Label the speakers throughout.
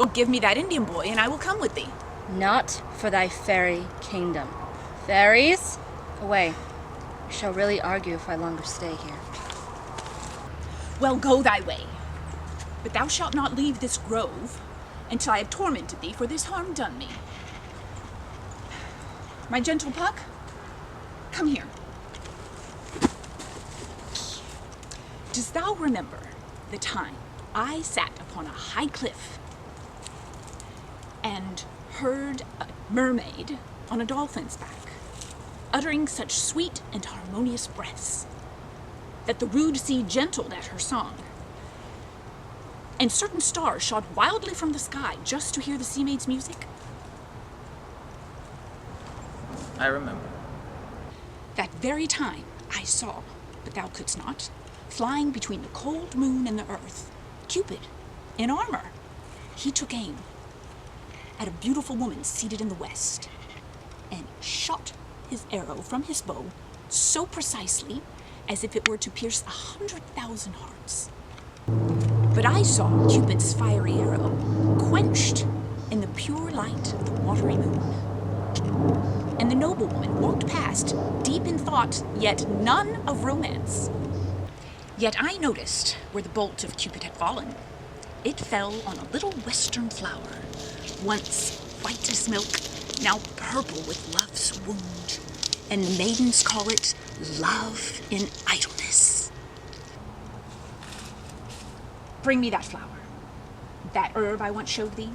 Speaker 1: Well, give me that Indian boy, and I will come with thee.
Speaker 2: Not for thy fairy kingdom. Fairies, away. We shall really argue if I longer stay here.
Speaker 1: Well, go thy way. But thou shalt not leave this grove until I have tormented thee for this harm done me. My gentle Puck, come here. Dost thou remember the time I sat upon a high cliff and heard a mermaid on a dolphin's back, uttering such sweet and harmonious breaths that the rude sea gentled at her song, and certain stars shot wildly from the sky just to hear the sea maid's music?
Speaker 3: I remember.
Speaker 1: That very time I saw, but thou couldst not, flying between the cold moon and the earth, Cupid, in armor. He took aim at a beautiful woman seated in the west, and shot his arrow from his bow so precisely as if it were to pierce 100,000 hearts. But I saw Cupid's fiery arrow quenched in the pure light of the watery moon. And the noblewoman walked past, deep in thought, yet none of romance. Yet I noticed where the bolt of Cupid had fallen. It fell on a little western flower, once white as milk, now purple with love's wound, and the maidens call it love in idleness. Bring me that flower, that herb I once showed thee.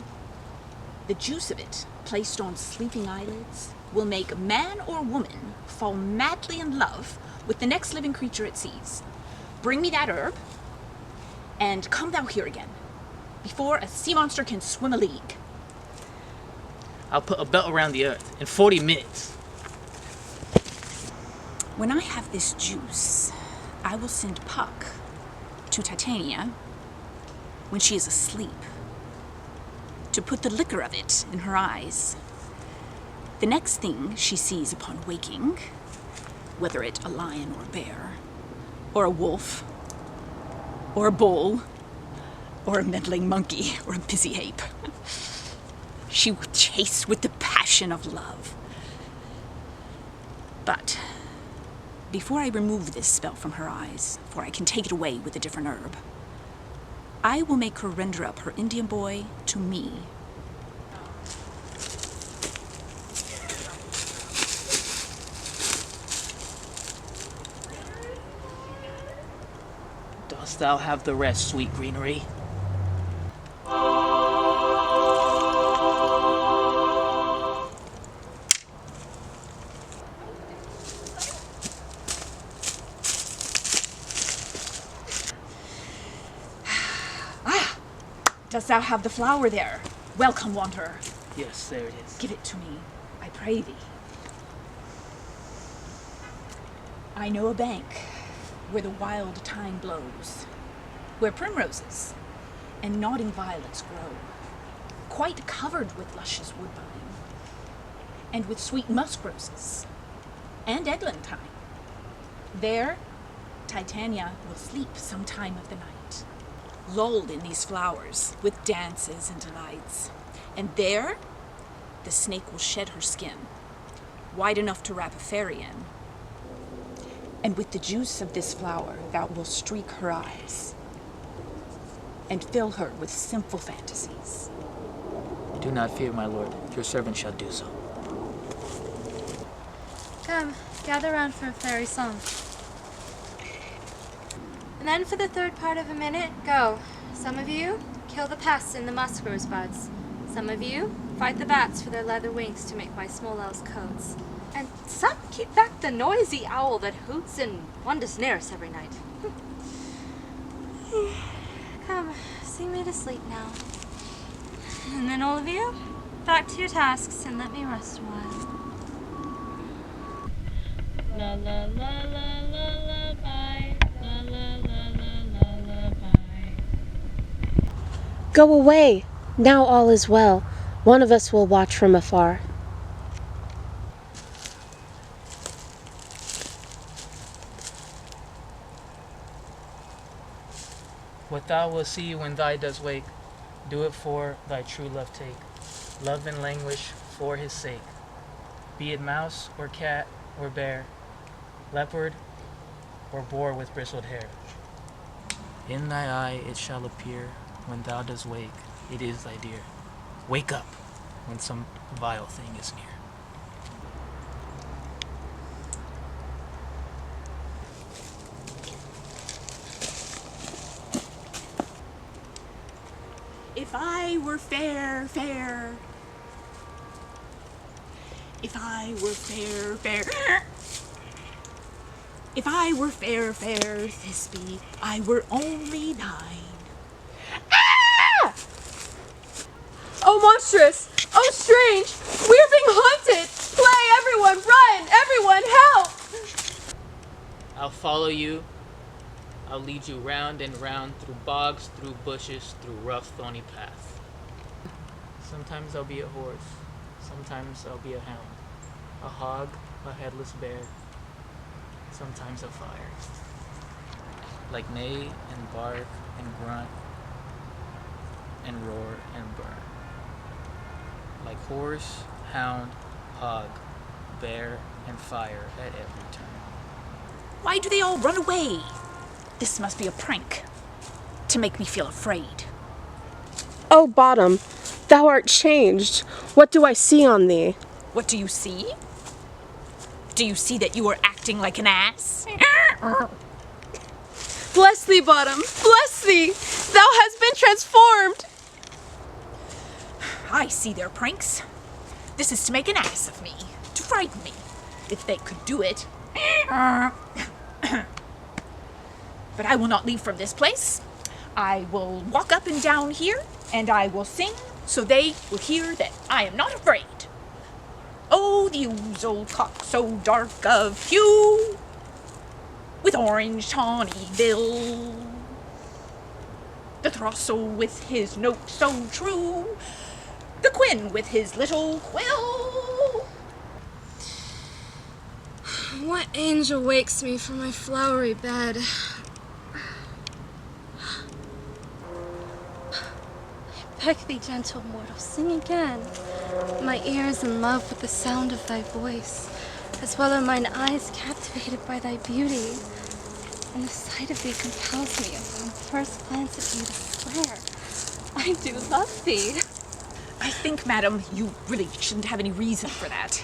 Speaker 1: The juice of it, placed on sleeping eyelids, will make man or woman fall madly in love with the next living creature it sees. Bring me that herb, and come thou here again, before a sea monster can swim a league.
Speaker 3: I'll put a belt around the earth in 40 minutes.
Speaker 1: When I have this juice, I will send Puck to Titania when she is asleep, to put the liquor of it in her eyes. The next thing she sees upon waking, whether it a lion or a bear, or a wolf, or a bull, or a meddling monkey, or a busy ape, she will chase with the passion of love. But before I remove this spell from her eyes, for I can take it away with a different herb, I will make her render up her Indian boy to me.
Speaker 3: Dost thou have the rest, sweet greenery?
Speaker 1: Dost thou have the flower there? Welcome, wanderer.
Speaker 3: Yes, there it is.
Speaker 1: Give it to me, I pray thee. I know a bank where the wild thyme blows, where primroses and nodding violets grow, quite covered with luscious woodbine, and with sweet musk roses, and eglantine. There, Titania will sleep some time of the night, lulled in these flowers with dances and delights. And there, the snake will shed her skin, wide enough to wrap a fairy in. And with the juice of this flower, thou wilt streak her eyes and fill her with simple fantasies.
Speaker 3: Do not fear, my lord. Your servant shall do so.
Speaker 2: Come, gather round for a fairy song. And then for the third part of a minute, go. Some of you, kill the pests in the musk rosebuds. Some of you, fight the bats for their leather wings to make my small elves coats. And some keep back the noisy owl that hoots and wanders near us every night. Come, sing me to sleep now. And then all of you, back to your tasks and let me rest a while. La la la la la la bye. La la la la la la bye.
Speaker 4: Go away. Now all is well. One of us will watch from afar.
Speaker 3: What thou wilt see when thou dost wake, Do it for thy true love take. Love and languish for his sake. Be it mouse or cat or bear, leopard or boar with bristled hair. In thy eye it shall appear when thou dost wake, it is thy dear. Wake up when some vile thing is near.
Speaker 1: If I were fair, fair. If I were fair, fair. If I were fair, fair, Thisbe, I were only 9.
Speaker 5: Ah! Oh, monstrous! Oh, strange! We are being haunted! Play, everyone! Run! Everyone, help!
Speaker 3: I'll follow you. I'll lead you round and round through bogs, through bushes, through rough, thorny paths. Sometimes I'll be a horse. Sometimes I'll be a hound. A hog, a headless bear. Sometimes a fire. Like neigh and bark and grunt and roar and burn. Like horse, hound, hog, bear, and fire at every turn.
Speaker 1: Why do they all run away? This must be a prank to make me feel afraid.
Speaker 4: O Bottom, thou art changed. What do I see on thee?
Speaker 1: What do you see? Do you see that you are acting like an ass?
Speaker 5: Bless thee, Bottom! Bless thee! Thou hast been transformed!
Speaker 1: I see their pranks. This is to make an ass of me, to frighten me, if they could do it. But I will not leave from this place. I will walk up and down here, and I will sing so they will hear that I am not afraid. Oh, the ouzel cock so dark of hue, with orange tawny bill, the throstle with his note so true, the quin with his little quill.
Speaker 2: What angel wakes me from my flowery bed? I beg thee, gentle mortal, sing again. My ear is in love with the sound of thy voice, as well are mine eyes captivated by thy beauty. And the sight of thee compels me, upon first glance at thee, to swear I do love thee.
Speaker 1: I think, madam, you really shouldn't have any reason for that.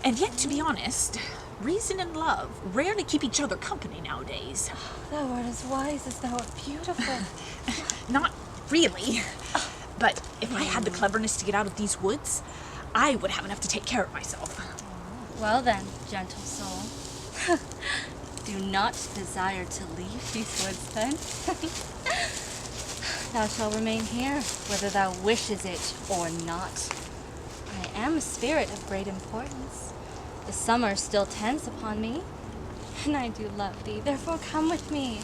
Speaker 1: And yet, to be honest, reason and love rarely keep each other company nowadays.
Speaker 2: Thou art as wise as thou art beautiful.
Speaker 1: Not really. But if I had the cleverness to get out of these woods, I would have enough to take care of myself.
Speaker 2: Well then, gentle soul, do not desire to leave these woods then. Thou shalt remain here, whether thou wishes it or not. I am a spirit of great importance. The summer still tends upon me, and I do love thee. Therefore come with me.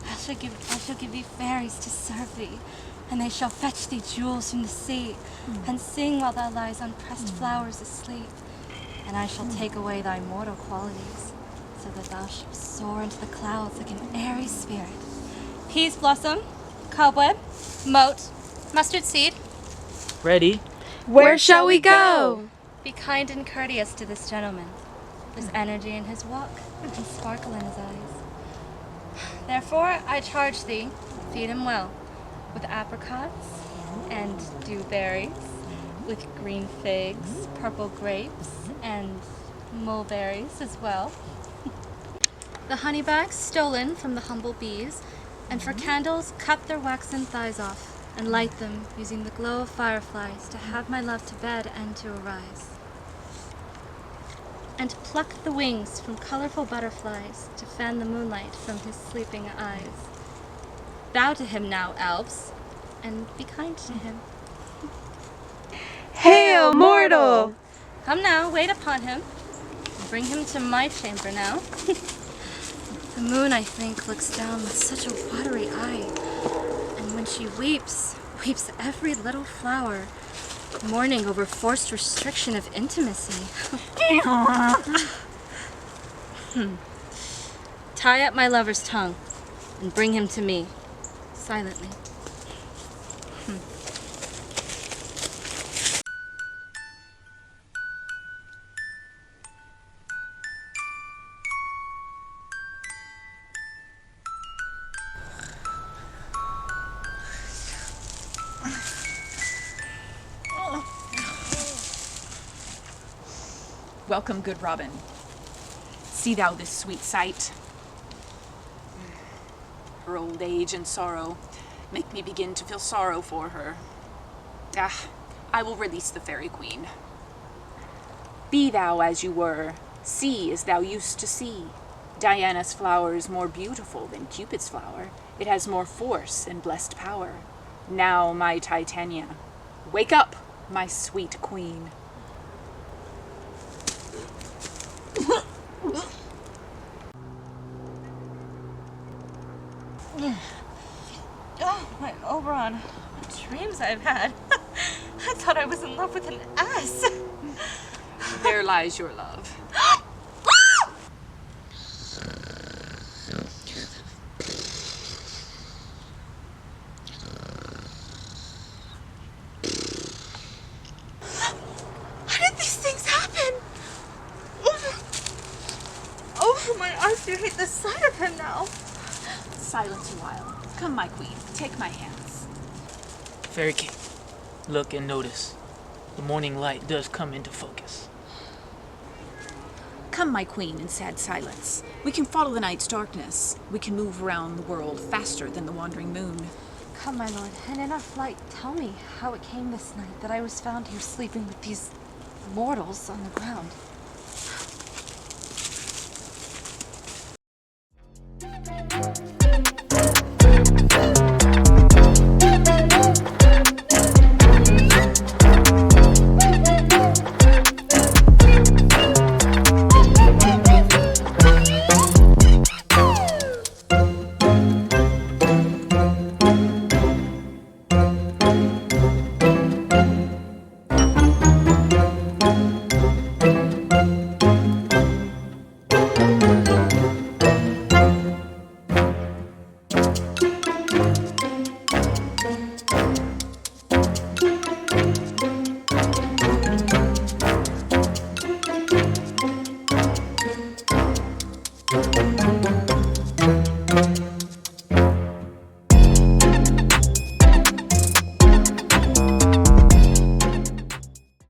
Speaker 2: I shall give thee fairies to serve thee, and they shall fetch thee jewels from the sea, and sing while thou lies on pressed flowers asleep. And I shall take away thy mortal qualities, so that thou shalt soar into the clouds like an airy spirit. Peas blossom, cobweb, moat, mustard seed.
Speaker 3: Ready?
Speaker 5: Where shall we go?
Speaker 2: Be kind and courteous to this gentleman. There's energy in his walk and sparkle in his eyes. Therefore, I charge thee, feed him well, with apricots and dewberries, with green figs, purple grapes, and mulberries as well. The honey bags stolen from the humble bees, and for candles, cut their waxen thighs off, and light them using the glow of fireflies to have my love to bed and to arise. And pluck the wings from colorful butterflies to fan the moonlight from his sleeping eyes. Bow to him now, elves, and be kind to him.
Speaker 5: Hail, mortal!
Speaker 2: Come now, wait upon him. Bring him to my chamber now. The moon, I think, looks down with such a watery eye, and when she weeps every little flower, mourning over forced restriction of intimacy. Tie up my lover's tongue and bring him to me, silently.
Speaker 1: Welcome, good Robin. See thou this sweet sight. Her old age and sorrow make me begin to feel sorrow for her. I will release the fairy queen. Be thou as you were, see as thou used to see. Diana's flower is more beautiful than Cupid's flower. It has more force and blessed power. Now, my Titania, wake up, my sweet queen.
Speaker 2: Oh, my Oberon. What dreams I've had. I thought I was in love with an ass.
Speaker 1: There lies your love.
Speaker 2: How did these things happen? Oh, my arms do hate the sight of him now.
Speaker 1: Silence a while. Come, my queen, take my hands.
Speaker 3: Fairy King, look and notice. The morning light does come into focus.
Speaker 1: Come, my queen, in sad silence. We can follow the night's darkness. We can move around the world faster than the wandering moon.
Speaker 2: Come, my lord, and in our flight, tell me how it came this night that I was found here sleeping with these mortals on the ground.